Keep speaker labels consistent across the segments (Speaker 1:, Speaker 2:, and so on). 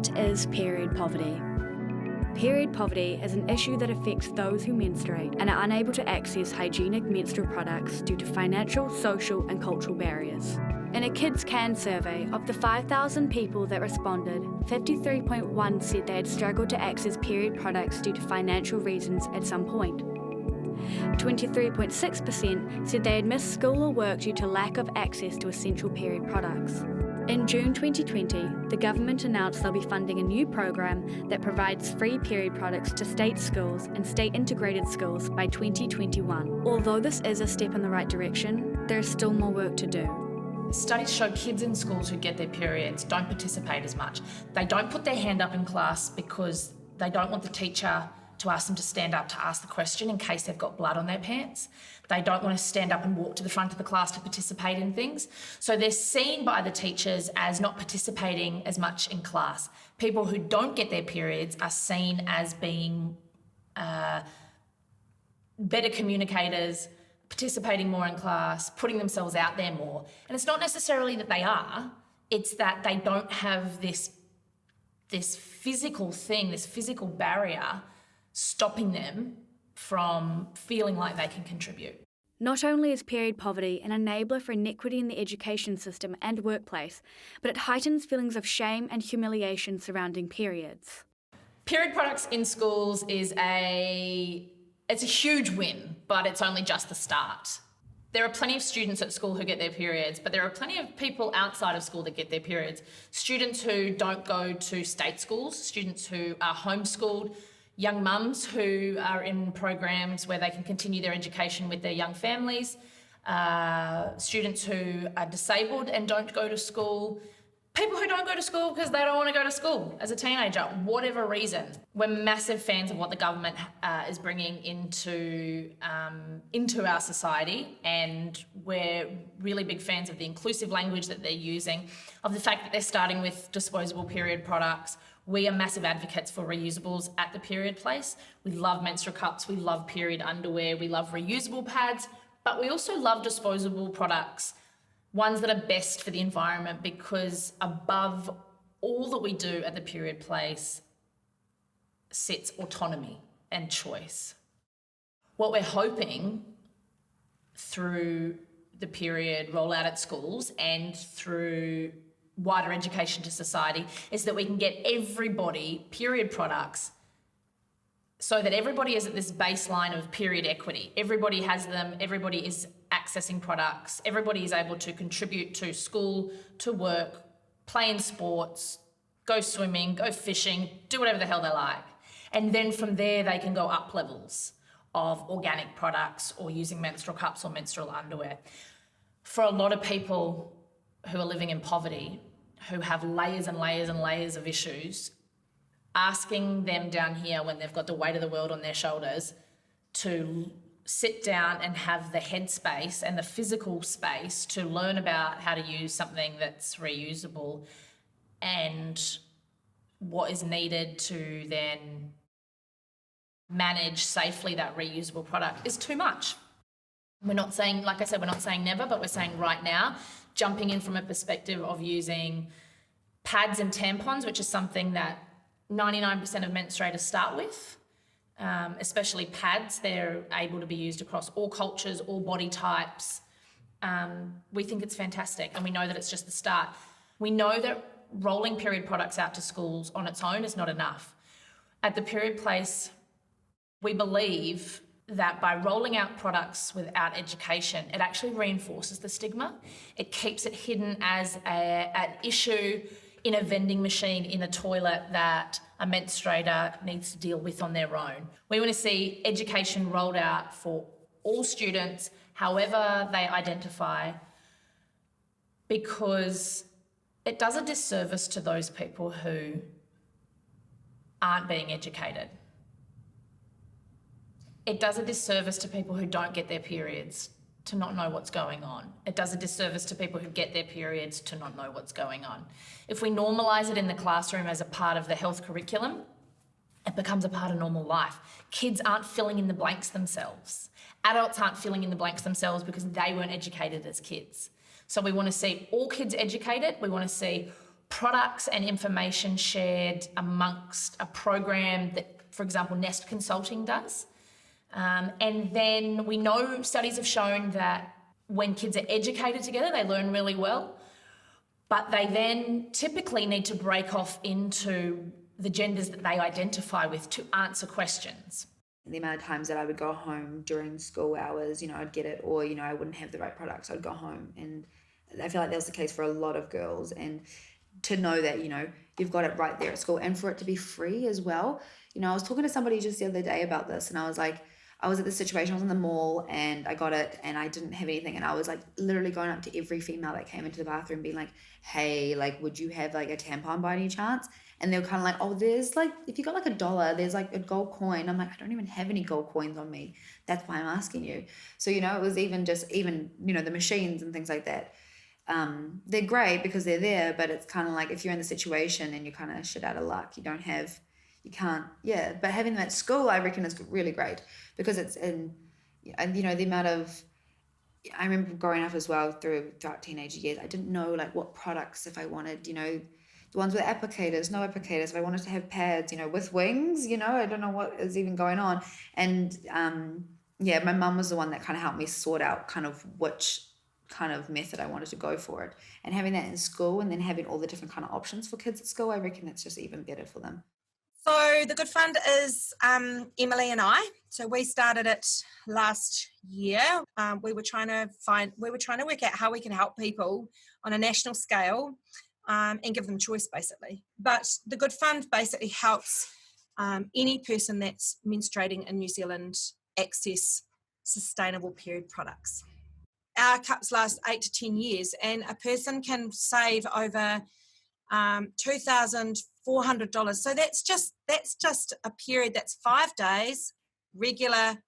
Speaker 1: What is period poverty? Period poverty is an issue that affects those who menstruate and are unable to access hygienic menstrual products due to financial, social and cultural barriers. In a Kids Can survey, of the 5,000 people that responded, 53.1% said they had struggled to access period products due to financial reasons at some point. 23.6% said they had missed school or work due to lack of access to essential period products. In June 2020, the government announced they'll be funding a new program that provides free period products to state schools and state integrated schools by 2021. Although this is a step in the right direction, there is still more work to do.
Speaker 2: Studies show kids in schools who get their periods don't participate as much. They don't put their hand up in class because they don't want the teacher to ask them to stand up to ask the question in case they've got blood on their pants. They don't want to stand up and walk to the front of the class to participate in things. So they're seen by the teachers as not participating as much in class. People who don't get their periods are seen as being better communicators, participating more in class, putting themselves out there more. And it's not necessarily that they are, it's that they don't have this physical thing, this physical barrier stopping them from feeling like they can contribute.
Speaker 1: Not only is period poverty an enabler for inequity in the education system and workplace, but it heightens feelings of shame and humiliation surrounding periods.
Speaker 2: Period products in schools it's a huge win, but it's only just the start. There are plenty of students at school who get their periods, but there are plenty of people outside of school that get their periods. Students who don't go to state schools, students who are homeschooled, young mums who are in programs where they can continue their education with their young families, students who are disabled and don't go to school, people who don't go to school because they don't want to go to school as a teenager, whatever reason. We're massive fans of what the government is bringing into our society, and we're really big fans of the inclusive language that they're using, of the fact that they're starting with disposable period products. We are massive advocates for reusables at the period place. We love menstrual cups, we love period underwear, we love reusable pads, but we also love disposable products, ones that are best for the environment, because above all that we do at the period place sits autonomy and choice. What we're hoping through the period rollout at schools and through wider education to society is that we can get everybody period products so that everybody is at this baseline of period equity. Everybody has them, everybody is accessing products, everybody is able to contribute to school, to work, play in sports, go swimming, go fishing, do whatever the hell they like. And then from there they can go up levels of organic products or using menstrual cups or menstrual underwear. For a lot of people who are living in poverty, who have layers and layers and layers of issues, asking them down here when they've got the weight of the world on their shoulders to sit down and have the headspace and the physical space to learn about how to use something that's reusable and what is needed to then manage safely that reusable product is too much. We're not saying, like I said, we're not saying never, but we're saying right now, jumping in from a perspective of using pads and tampons, which is something that 99% of menstruators start with, especially pads. They're able to be used across all cultures, all body types. We think it's fantastic, and we know that it's just the start. We know that rolling period products out to schools on its own is not enough. At the period place, we believe that by rolling out products without education, it actually reinforces the stigma. It keeps it hidden as an issue in a vending machine in a toilet that a menstruator needs to deal with on their own. We want to see education rolled out for all students, however they identify, because it does a disservice to those people who aren't being educated. It does a disservice to people who don't get their periods to not know what's going on. It does a disservice to people who get their periods to not know what's going on. If we normalise it in the classroom as a part of the health curriculum, it becomes a part of normal life. Kids aren't filling in the blanks themselves. Adults aren't filling in the blanks themselves because they weren't educated as kids. So we want to see all kids educated. We want to see products and information shared amongst a program that, for example, Nest Consulting does. And then we know studies have shown that when kids are educated together, they learn really well, but they then typically need to break off into the genders that they identify with to answer questions.
Speaker 3: The amount of times that I would go home during school hours, I'd get it, or, I wouldn't have the right products, I'd go home. And I feel like that was the case for a lot of girls. And to know that, you've got it right there at school, and for it to be free as well. I was talking to somebody just the other day about this, and I was like, I was at this situation, I was in the mall and I got it and I didn't have anything, and I was like literally going up to every female that came into the bathroom being like, hey, like, would you have like a tampon by any chance? And they were kind of like, oh, there's like, if you got like $1, there's like a gold coin. I'm like, I don't even have any gold coins on me. That's why I'm asking you. So, it was even the machines and things like that. They're great because they're there, but it's kind of like if you're in the situation and you're kind of shit out of luck, but having them at school, I reckon, is really great because it's the amount of, I remember growing up as well throughout teenage years, I didn't know like what products, if I wanted, the ones with applicators, no applicators, if I wanted to have pads, with wings, I don't know what is even going on. And my mum was the one that kind of helped me sort out kind of which kind of method I wanted to go for it. And having that in school and then having all the different kind of options for kids at school, I reckon that's just even better for them.
Speaker 4: So the Good Fund is Emily and I. So we started it last year. We were trying to work out how we can help people on a national scale and give them choice, basically. But the Good Fund basically helps any person that's menstruating in New Zealand access sustainable period products. Our cups last 8 to 10 years, and a person can save over $2,400. So that's just a period that's 5 days, regular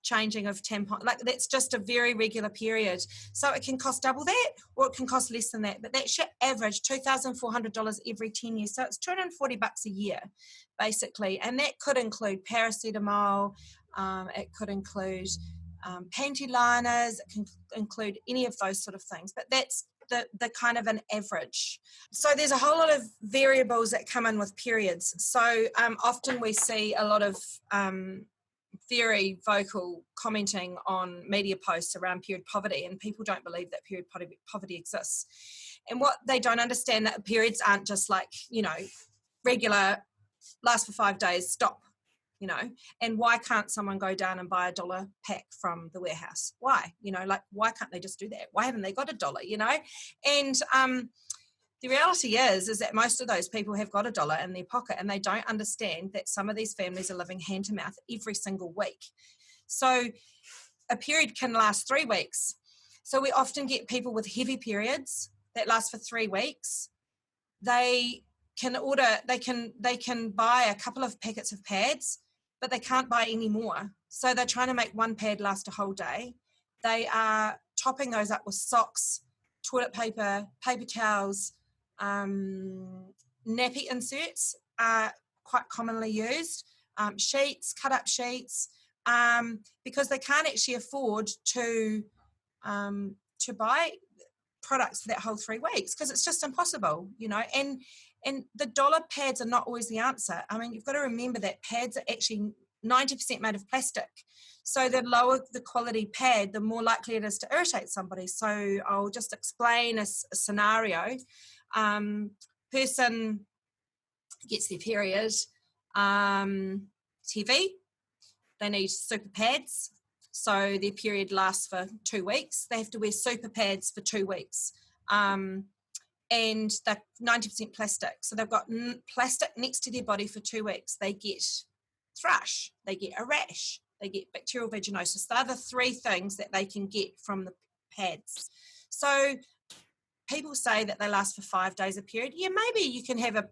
Speaker 4: changing of tampon. Like that's just a very regular period. So it can cost double that, or it can cost less than that. But that's your average, $2,400 every 10 years. So it's $240 a year, basically. And that could include paracetamol. It could include panty liners. It can include any of those sort of things. But that's the kind of an average. So there's a whole lot of variables that come in with periods. So often we see a lot of very vocal commenting on media posts around period poverty, and people don't believe that period poverty exists. And what they don't understand, that periods aren't just like, regular, last for 5 days, stop. And why can't someone go down and buy $1 pack from the warehouse? Why? Why can't they just do that? Why haven't they got $1? And the reality is that most of those people have got $1 in their pocket, and they don't understand that some of these families are living hand to mouth every single week. So a period can last 3 weeks. So we often get people with heavy periods that last for 3 weeks. They can buy a couple of packets of pads, but they can't buy any more. So they're trying to make one pad last a whole day. They are topping those up with socks, toilet paper, paper towels, nappy inserts are quite commonly used, sheets, cut up sheets, because they can't actually afford to buy products for that whole 3 weeks, because it's just impossible, and the dollar pads are not always the answer. I mean, you've got to remember that pads are actually 90% made of plastic. So the lower the quality pad, the more likely it is to irritate somebody. So I'll just explain a scenario. Person gets their period, it's heavy, they need super pads. So their period lasts for 2 weeks. They have to wear super pads for 2 weeks. And they're 90% plastic. So they've got plastic next to their body for 2 weeks. They get thrush, they get a rash, they get bacterial vaginosis. They're the 3 things that they can get from the pads. So people say that they last for 5 days a period. Yeah, maybe you can have a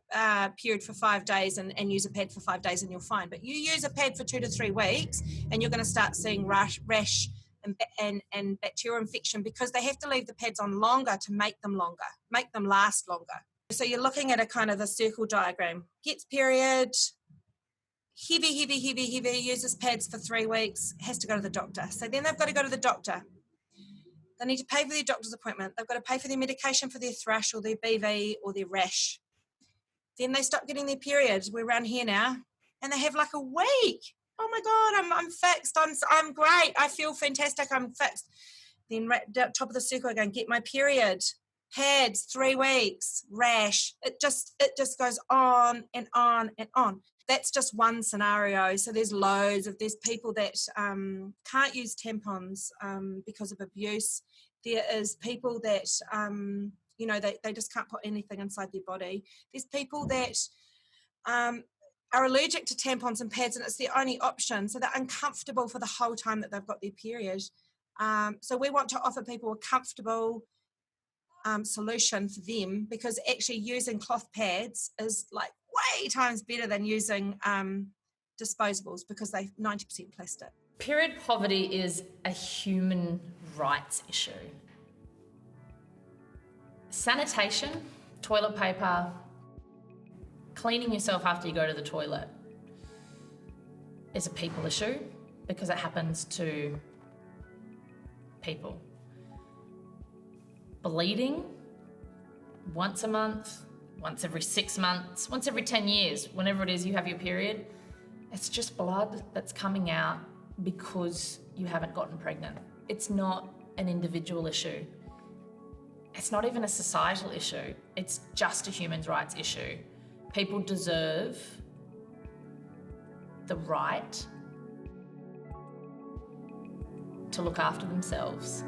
Speaker 4: period for 5 days and use a pad for 5 days and you're fine. But you use a pad for 2 to 3 weeks and you're going to start seeing rash and bacterial infection, because they have to leave the pads on longer to make them last longer. So you're looking at a kind of a circle diagram. Gets period, heavy, uses pads for 3 weeks, has to go to the doctor. So then they've got to go to the doctor. They need to pay for their doctor's appointment. They've got to pay for their medication for their thrush or their BV or their rash. Then they stop getting their periods. We're around here now, and they have like a week. Oh my God, I'm fixed. I'm great. I feel fantastic. I'm fixed. Then right at top of the circle again, get my period. Pads, 3 weeks, rash. It just goes on and on and on. That's just one scenario. So there's people that can't use tampons because of abuse. There is people that, they just can't put anything inside their body. There's people that are allergic to tampons and pads, and it's their only option. So they're uncomfortable for the whole time that they've got their period. So we want to offer people a comfortable solution for them, because actually using cloth pads is like way times better than using disposables, because they're 90% plastic.
Speaker 2: Period poverty is a human rights issue. Sanitation, toilet paper, cleaning yourself after you go to the toilet is a people issue, because it happens to people. Bleeding once a month, once every 6 months, once every 10 years, whenever it is you have your period, it's just blood that's coming out because you haven't gotten pregnant. It's not an individual issue. It's not even a societal issue. It's just a human rights issue. People deserve the right to look after themselves.